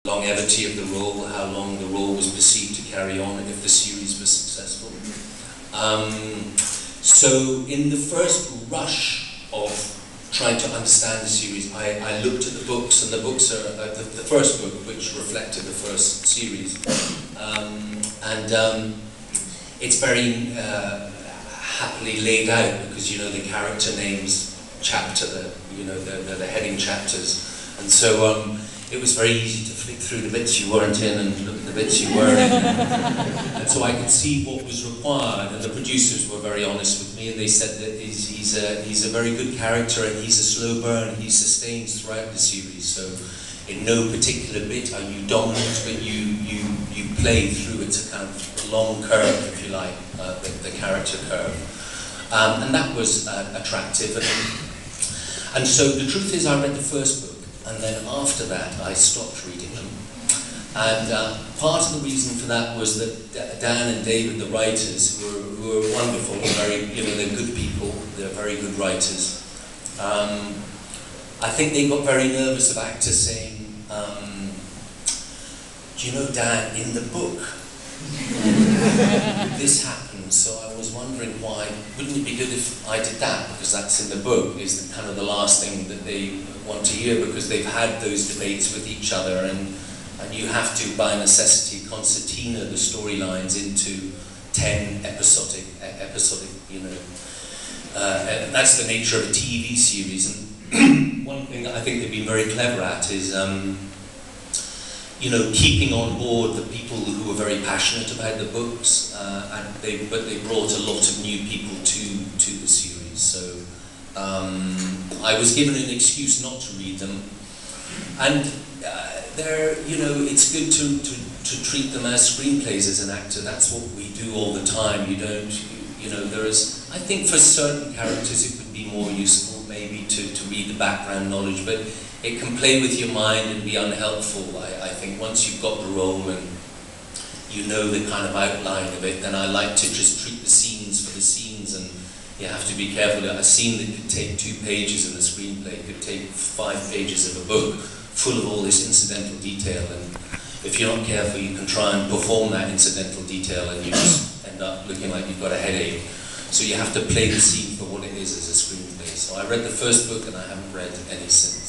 longevity of the role, how long the role was perceived to carry on if the series was successful. So in the first rush of trying to understand the series, I looked at the books, and the books are the first book, which reflected the first series, it's very happily laid out, because you know the character names chapter, the heading chapters, and so it was very easy to flick through the bits you weren't in and look at the bits you were in. And so I could see what was required, and the producers were very honest with me, and they said that he's a very good character, and he's a slow burn, he sustains throughout the series, so in no particular bit are you dominant, but you play through. It's a kind of long curve, if you like, the character curve. And that was attractive. And so the truth is, I read the first book, and then after that I stopped reading them. And part of the reason for that was that Dan and David, the writers, who are wonderful, they're good people, they're very good writers. I think they got very nervous of actors saying, do you know, Dan, in the book, this happened, so I was wondering why, wouldn't it be good if I did that, because that's in the book, is kind of the last thing that they want to hear, because they've had those debates with each other, and you have to, by necessity, concertina the storylines into 10 episodic, and that's the nature of a TV series. And one thing that I think they've been very clever at is keeping on board the people who were very passionate about the books, but they brought a lot of new people to the series. So I was given an excuse not to read them, and it's good to treat them as screenplays as an actor. That's what we do all the time. You don't, I think for certain characters it would be more useful maybe to read the background knowledge, but it can play with your mind and be unhelpful. I think once you've got the role and you know the kind of outline of it, then I like to just treat the scenes for the scenes, and you have to be careful. A scene that could take 2 pages in a screenplay could take 5 pages of a book full of all this incidental detail, and if you're not careful you can try and perform that incidental detail and you just end up looking like you've got a headache. So you have to play the scene for what it is as a screenplay. So I read the first book and I haven't read any since.